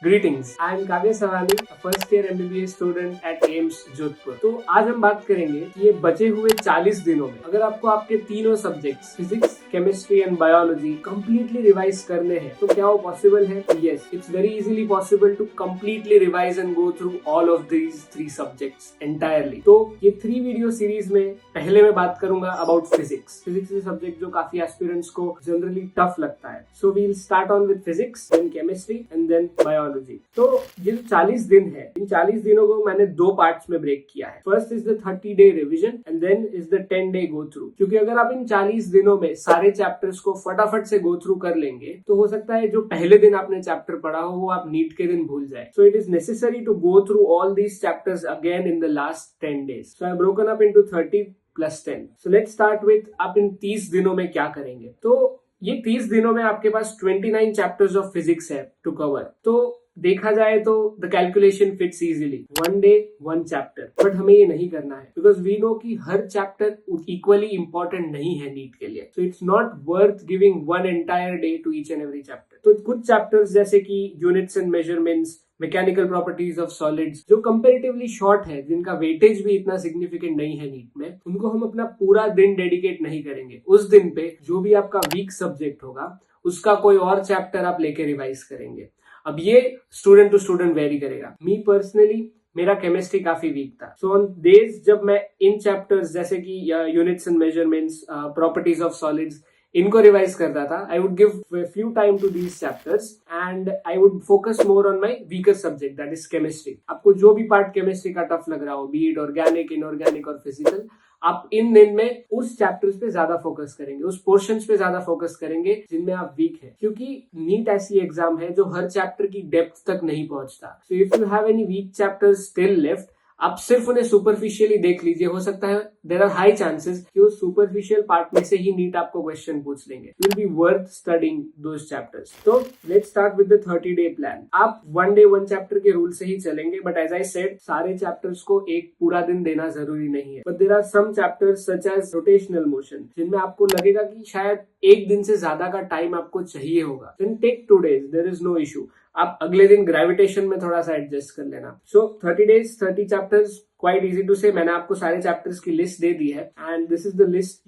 Greetings. I am काव्य सवानी, a first year MBBS student at AIMS Jodhpur. तो आज हम बात करेंगे कि ये बचे हुए 40 दिनों में अगर आपको आपके तीनों subjects physics, chemistry and biology completely revise करने हैं तो क्या वो पॉसिबल है? Yes, it's very easily possible to completely revise and go through all of these 3 subjects entirely. तो ये 3 वीडियो सीरीज में पहले मैं बात करूंगा about physics. Physics is subject जो काफी एस्पिरेंट्स को जनरली टफ लगता है। So we will start on with physics, then chemistry and then biology. तो ये 40 दिन है, इन 40 दिनों को मैंने 2 पार्ट्स में ब्रेक किया है। First is the 30 day revision and then is the 10 day go through. क्योंकि अगर आप इन 40 दिनों में सारे चैप्टर्स को फटाफट से गो थ्रू कर लेंगे तो हो सकता है जो पहले दिन आपने चैप्टर पढ़ा हो वो आप नीट के दिन भूल जाए। So it is necessary to go through all these chapters again in the last 10 days. So I have broken up into 30 plus 10. So let's start with आप इन 30 दिनों में क्या करेंगे। तो ये 30 दिनों में आपके पास 29 चैप्टर्स ऑफ फिजिक्स है टू कवर। तो देखा जाए तो the calculation fits easily, 1 day 1 chapter. But हमें ये नहीं करना है बिकॉज वी नो कि हर चैप्टर इक्वली इंपॉर्टेंट नहीं है नीट के लिए। So it's not worth giving 1 entire day to each and every chapter. तो कुछ चैप्टर्स जैसे कि units and measurements, mechanical properties of solids, जो कंपैरेटिवली शॉर्ट है, जिनका वेटेज भी इतना सिग्निफिकेंट नहीं है नीट में, उनको हम अपना पूरा दिन डेडिकेट नहीं करेंगे। उस दिन पे जो भी आपका वीक सब्जेक्ट होगा उसका कोई और चैप्टर आप लेके रिवाइज करेंगे। अब ये स्टूडेंट टू स्टूडेंट वेरी करेगा। मी पर्सनली मेरा केमिस्ट्री काफी वीक था। सो ऑन डेज जब मैं इन चैप्टर्स जैसे कि units and measurements, properties of solids, इनको रिवाइज करता था, I would give few time to these chapters and I would focus more on my weaker subject, that is chemistry. आपको जो भी पार्ट केमिस्ट्री का टफ लग रहा हो, बी इट ऑर्गेनिक, इनऑर्गेनिक और फिजिकल, आप इन दिन में उस चैप्टर्स पे ज्यादा फोकस करेंगे, उस पोर्शंस पे ज्यादा फोकस करेंगे जिनमें आप वीक है। क्योंकि नीट ऐसी एग्जाम है जो हर चैप्टर की डेप्थ तक नहीं पहुंचता। So if you have any weak chapters still left, आप सिर्फ उन्हें सुपरफिशियली देख लीजिए। हो सकता है देयर आर हाई चांसेस कि उस सुपरफिशियल पार्ट में से ही नीट आपको क्वेश्चन पूछ लेंगे। Will be worth studying those chapters. तो let's start with the 30 day plan. आप 1 day 1 चैप्टर के रूल से ही चलेंगे, बट एज आई सेड सारे चैप्टर्स को एक पूरा दिन देना जरूरी नहीं है। But there are some chapters such as rotational motion, जिनमें आपको लगेगा कि शायद एक दिन से ज्यादा का टाइम आपको चाहिए होगा। Then take 2 days, there is no issue. आप अगले दिन ग्रेविटेशन में थोड़ा सा एडजस्ट कर लेना। So 30 days 30 chapters, quite easy to say. मैंने आपको सारे चैप्टर्स की लिस्ट दे दी है and this is the list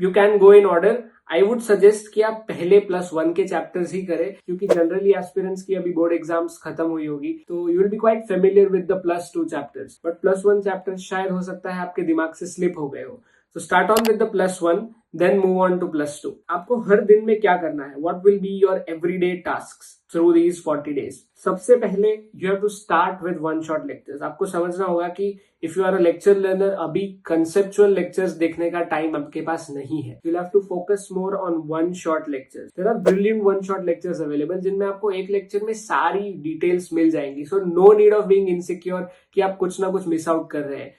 you can go in order. I would suggest कि आप पहले +1 के चैप्टर्स ही करें, क्योंकि जनरली एस्पिरेंट्स की अभी बोर्ड एग्जाम्स खत्म हुई होगी तो you will be quite familiar with the +2 chapters. But +1 chapters शायद हो सकता है आपके दिमाग से स्लिप हो गए हो। So start on with the +1, then move on to +2. आपको हर दिन में क्या करना है? What will be your everyday tasks through these 40 days? सबसे पहले you have to start with one shot lectures. आपको समझना होगा कि if you are a lecture learner, अभी conceptual lectures देखने का टाइम आपके पास नहीं है। You'll have to focus more on one shot lectures. There are brilliant one shot lectures available जिनमें आपको एक लेक्चर में सारी डिटेल्स मिल जाएंगी। So no need of being insecure कि आप कुछ ना कुछ मिस आउट कर रहे हैं।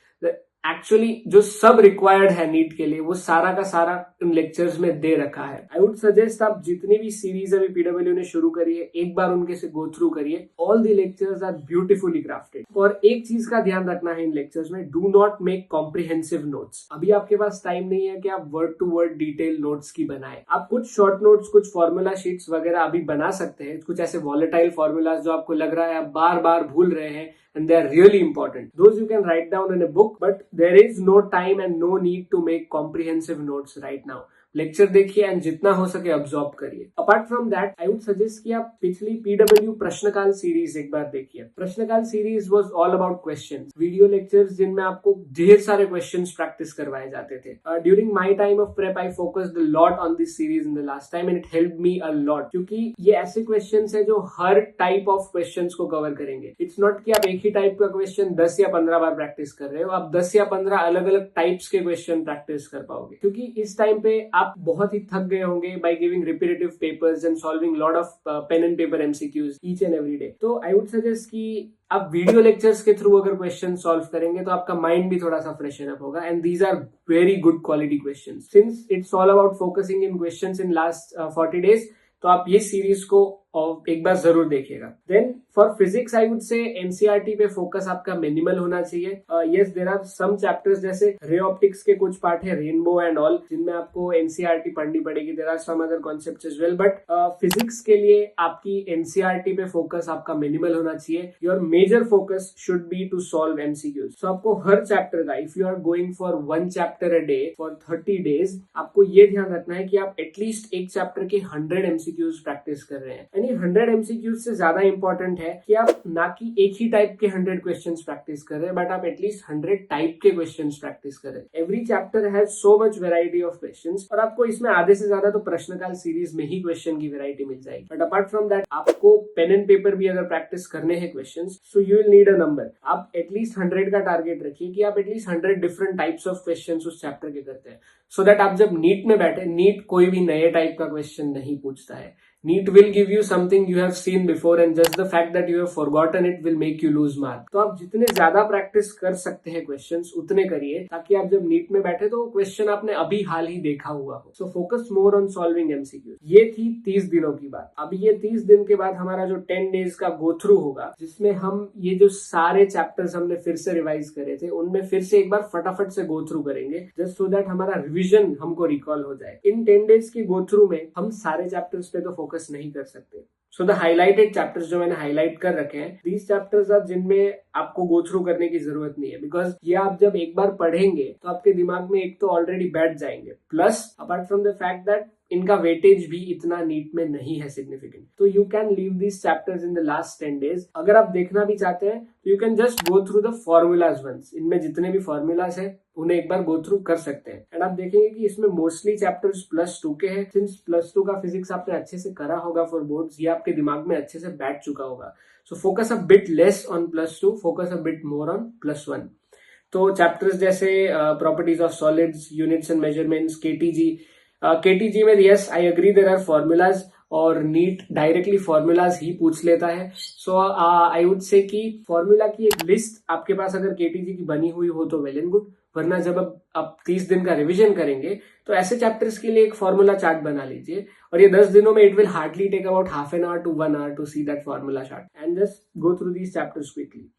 एक्चुअली जो सब रिक्वायर्ड है नीट के लिए वो सारा का सारा इन लेक्चर्स में दे रखा है। आई वुड सजेस्ट आप जितनी भी सीरीज अभी पीडब्ल्यू ने शुरू करी है, एक बार उनके से गो थ्रू करिए। All the lectures are beautifully crafted. और एक चीज का ध्यान रखना है इन लेक्चर्स में, do not make comprehensive notes. अभी आपके पास टाइम नहीं है कि आप word to word detail notes की बनाए। आप कुछ शॉर्ट नोट्स, कुछ फॉर्मूला शीट्स वगैरह अभी बना सकते हैं, कुछ ऐसे वॉलेटाइल फॉर्मूलाज जो आपको लग रहा है आप बार बार भूल रहे हैं and they are really important. Those you can write down in a book, but there is no time and no need to make comprehensive notes right now. Lecture देखिए एंड जितना हो सके अब्सॉर्ब करिए। Apart from that I would suggest कि आप पिछली PW प्रश्नकाल series एक बार देखिए। प्रश्नकाल series was all about questions, video lectures जिनमें आपको ढेर सारे क्वेश्चंस प्रैक्टिस करवाए जाते थे। During my time of prep I focused a lot on this series in the last time and it helped me a lot, क्योंकि ये ऐसे क्वेश्चंस है जो हर टाइप ऑफ क्वेश्चंस को कवर करेंगे। इट्स नॉट कि आप एक ही टाइप का क्वेश्चन 10 या 15 बार प्रैक्टिस कर रहे हो, आप 10 या 15 अलग अलग टाइप्स के क्वेश्चन प्रैक्टिस कर पाओगे। क्योंकि इस टाइम पे आप बहुत ही थक गए होंगे by giving repetitive papers and solving lot of pen and paper MCQs each and every day. तो आई वुड सजेस्ट कि आप वीडियो लेक्चर्स के थ्रू अगर क्वेश्चन सॉल्व करेंगे तो आपका माइंड भी थोड़ा सा फ्रेशन अप होगा and these are very good quality questions. Since it's all about focusing in questions in last 40 days, तो आप ये सीरीज को एक बार जरूर देखिएगा। Then for physics I would say NCERT पे फोकस आपका मिनिमल होना चाहिए। Yes there are some chapters जैसे रे ऑप्टिक्स के कुछ पार्ट है, रेनबो एंड ऑल, जिनमें आपको एनसीईआरटी पढ़नी पड़ेगी। There are some other concepts as well, but physics के लिए आपकी एनसीईआरटी पे फोकस आपका मिनिमल होना चाहिए। Your major focus should be to solve MCQs. So आपको हर चैप्टर का, if you are going for 1 chapter a day for 30 days, आपको ये ध्यान रखना है कि आप एटलीस्ट एक चैप्टर के 100 एमसीक्यूज प्रैक्टिस कर रहे हैं। यानी 100 एमसीक्यूज से ज्यादा इंपॉर्टेंट है कि आप ना कि एक ही टाइप के 100 क्वेश्चंस प्रैक्टिस कर रहे हैं, बट आप एटलीस्ट 100 टाइप के क्वेश्चंस प्रैक्टिस कर रहे हैं। Every chapter has so much variety of questions, और आपको इसमें आधे से ज्यादा तो प्रश्नकाल सीरीज में ही क्वेश्चन की वेराइटी मिल जाएगी। बट अपार्ट फ्रॉम दैट आपको पेन एंड पेपर भी अगर प्रैक्टिस करने हैं questions, so you will need a number. आप एटलीस्ट 100 का टारगेट रखिए कि आप at least 100 different types of questions उस चैप्टर के करते हैं, सो दैट आप जब नीट में बैठे, नीट कोई भी नए टाइप का क्वेश्चन नहीं पूछता है। NEET will give you something you have seen before, and just the fact that you have forgotten it will make you lose mark. तो आप जितने ज्यादा प्रैक्टिस कर सकते हैं क्वेश्चंस उतने करिए, ताकि आप जब नीट में बैठे तो क्वेश्चन आपने अभी हाल ही देखा हुआ हो। So focus more on solving MCQ. ये थी 30 दिनों की बात। अभी ये 30 दिन के बाद हमारा जो 10 डेज का गो थ्रू होगा, जिसमें हम ये जो सारे चैप्टर्स हमने फिर से रिवाइज करे थे, उनमें फिर से एक बार फटाफट से गो थ्रू करेंगे, जस्ट सो दैट हमारा रिविजन हमको रिकॉल हो जाए। इन 10 डेज की गो थ्रू में हम सारे चैप्टर्स पे तो फोकस नहीं कर सकते। सो द हाईलाइटेड चैप्टर्स जो मैंने हाईलाइट कर रखे हैं, दीज चैप्टर्स आर जिनमें आपको गो थ्रू करने की जरूरत नहीं है, बिकॉज ये आप जब एक बार पढ़ेंगे तो आपके दिमाग में एक तो ऑलरेडी बैठ जाएंगे, plus apart from the fact that इनका वेटेज भी इतना नीट में नहीं है सिग्निफिकेंट। तो you can leave these chapters in the last 10 days. अगर आप देखना भी चाहते हैं तो you can just go through the formulas once. इनमें जितने भी फॉर्मूलाज है उन्हें एक बार गो थ्रू कर सकते हैं, एंड आप देखेंगे कि इसमें मोस्टली चैप्टर्स +2 के हैं। सिंस +2 का फिजिक्स आपने अच्छे से करा होगा फॉर बोर्ड्स, ये आपके दिमाग में अच्छे से बैठ चुका होगा। So focus a bit less on +2, focus a bit more on +1। तो चैप्टर्स जैसे properties of solids, units and measurements, KTG में yes I agree there are formulas, और नीट डायरेक्टली फॉर्मूलाज ही पूछ लेता है। सो आई वुड से कि फॉर्मूला की एक लिस्ट आपके पास अगर केटीजी की बनी हुई हो तो वेल एंड गुड, वरना जब आप 30 दिन का रिवीजन करेंगे तो ऐसे चैप्टर्स के लिए एक फॉर्मूला चार्ट बना लीजिए, और ये 10 दिनों में it will hardly take about half an hour to 1 hour to see that formula chart and just go through these chapters quickly.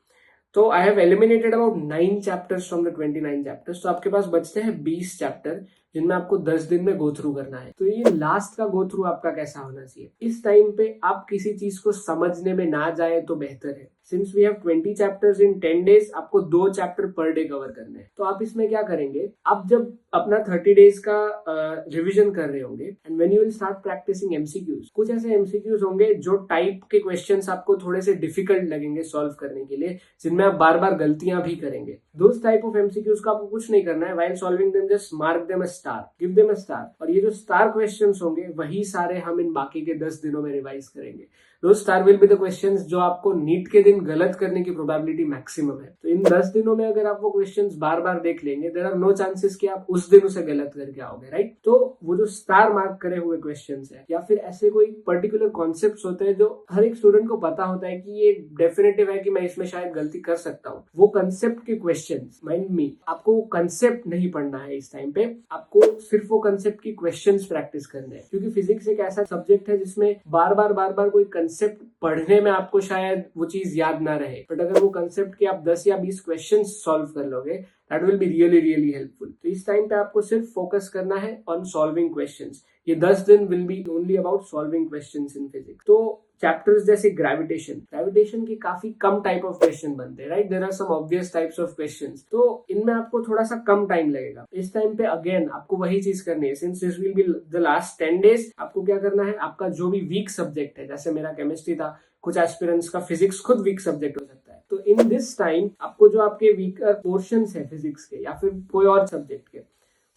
तो I have eliminated about 9 chapters from the 29 chapters. तो आपके पास बचते हैं 20 चैप्टर जिनमें आपको 10 दिन में go through करना है। तो ये लास्ट का गो थ्रू आपका कैसा होना चाहिए? इस टाइम पे आप किसी चीज को समझने में ना जाए तो बेहतर है। Since we have 20 chapters in 10 days, आपको 2 चैप्टर पर डे कवर करने हैं। तो आप इसमें क्या करेंगे, आप जब अपना 30 डेज का रिविजन कर रहे होंगे, and when you will start practicing MCQs, कुछ ऐसे एमसीक्यूज होंगे जो टाइप के क्वेश्चंस आपको थोड़े से डिफिकल्ट लगेंगे सॉल्व करने के लिए, जिनमें आप बार बार गलतियां भी करेंगे। दोस टाइप ऑफ एमसीक्यूज का आपको कुछ नहीं करना है। While solving them just mark them a star, give them a star. और ये जो स्टार क्वेश्चंस होंगे वही सारे हम इन बाकी के 10 दिनों में रिवाइज करेंगे। दो star will be the questions जो आपको नीट के दिन गलत करने की प्रोबेबिलिटी मैक्सिमम है। तो इन 10 दिनों में अगर आप वो क्वेश्चंस बार बार देख लेंगे, देयर आर नो चांसेस कि आप उस दिन उसे गलत करके आओगे, राइट? तो वो जो स्टार मार्क करे हुए क्वेश्चंस है, या फिर ऐसे कोई पर्टिकुलर कॉन्सेप्ट्स होते हैं जो हर एक स्टूडेंट को पता होता है कि ये डेफिनेटिव है कि मैं इसमें शायद गलती कर सकता हूँ, वो कंसेप्ट के क्वेश्चंस, माइंड मी, आपको कंसेप्ट नहीं पढ़ना है इस टाइम पे, आपको सिर्फ वो कंसेप्ट की क्वेश्चंस प्रैक्टिस करने हैं। क्योंकि फिजिक्स एक ऐसा सब्जेक्ट है जिसमें बार बार कोई कंसेप्ट पढ़ने में आपको शायद वो चीज याद ना रहे, बट अगर वो कंसेप्ट के आप 10 या 20 क्वेश्चन सॉल्व कर लोगे, that will be really helpful. तो इस टाइम पे आपको सिर्फ फोकस करना है ऑन सॉल्विंग क्वेश्चंस। ये 10 दिन will be only about solving questions in physics. तो चैप्टर्स जैसे ग्रेविटेशन के काफी कम टाइप ऑफ क्वेश्चन बनते हैं, right? There are some obvious types of questions, तो इनमें आपको थोड़ा सा कम टाइम लगेगा। इस टाइम पे अगेन आपको वही चीज करनी है। Since this will be the last 10 days, आपको क्या करना है, आपका जो भी वीक सब्जेक्ट है, जैसे मेरा केमिस्ट्री था, कुछ एस्पिरेंट्स का फिजिक्स खुद वीक सब्जेक्ट हो सकता है, तो इन दिस टाइम आपको जो आपके वीकर पोर्शंस है फिजिक्स के या फिर कोई और सब्जेक्ट के,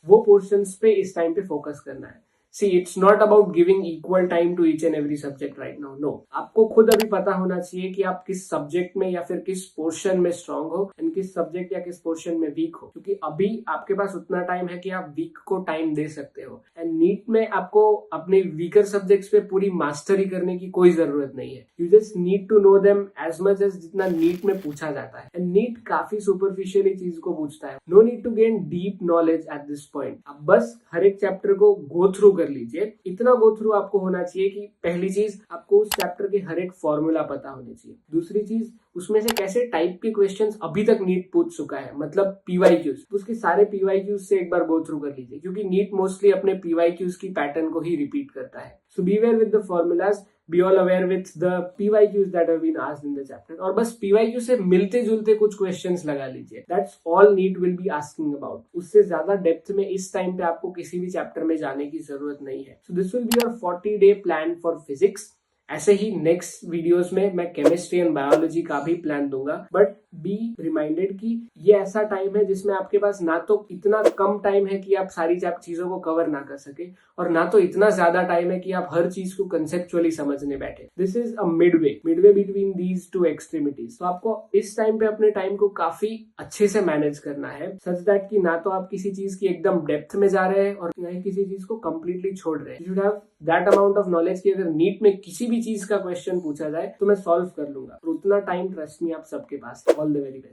वो पोर्शंस पे इस टाइम पे फोकस करना है। See, it's not about giving equal time to each and every subject right now. No. आपको खुद अभी पता होना चाहिए कि आप किस सब्जेक्ट में या फिर किस पोर्शन में स्ट्रांग हो एंड किस सब्जेक्ट या किस पोर्शन में वीक हो, क्योंकि अभी आपके पास उतना टाइम है कि आप वीक को टाइम दे सकते हो। एंड नीट में आपको अपने वीकर सब्जेक्ट्स पे पूरी मास्टरी करने की कोई जरूरत नहीं है। You just need to know them as much as जितना नीट में पूछा जाता है। एंड नीट काफी सुपरफिशियली चीज को पूछता है। No need to gain deep knowledge at this point. आप बस हर एक चैप्टर को गो थ्रू कर लीजिए। इतना गो थ्रू आपको होना चाहिए कि पहली चीज आपको उस चैप्टर के हर एक फॉर्मूला पता होने चाहिए। दूसरी चीज उसमें से कैसे टाइप के क्वेश्चंस अभी तक नीट पूछ चुका है, मतलब पीवाईक्यूज, उसके सारे पीवाईक्यूज से एक बार गो थ्रू कर लीजिए, क्योंकि नीट मोस्टली अपने पीवाईक्यूज की पैटर्न को ही रिपीट करता है। So beware with the formulas, be all aware with the PYQs that have been asked in the chapter, और बस पीवाईक्यू से मिलते जुलते कुछ क्वेश्चंस लगा लीजिए। That's all NEET will be asking about. उससे ज्यादा डेप्थ में इस टाइम पे आपको किसी भी चैप्टर में जाने की जरूरत नहीं है। So this will be your 40-day plan for physics. ऐसे ही नेक्स्ट वीडियोस में मैं केमिस्ट्री एंड बायोलॉजी का भी प्लान दूंगा, बट बी रिमाइंडेड कि ये ऐसा टाइम है जिसमें आपके पास ना तो इतना कम टाइम है कि आप सारी चीजों को कवर ना कर सके, और ना तो इतना ज्यादा टाइम है कि आप हर चीज को कंसेप्चुअली समझने बैठे। This is a Midway between these two extremities. तो आपको इस टाइम पे अपने टाइम को काफी अच्छे से मैनेज करना है, सच दैट कि ना तो आप किसी चीज की एकदम डेप्थ में जा रहे हैं और ना ही किसी चीज को कंप्लीटली छोड़ रहे हैं। You should have that amount of knowledge कि अगर नीट में किसी भी चीज का क्वेश्चन पूछा जाए तो मैं सॉल्व कर लूंगा, और उतना टाइम ट्रस्ट मी आप सबके पास। All the very best.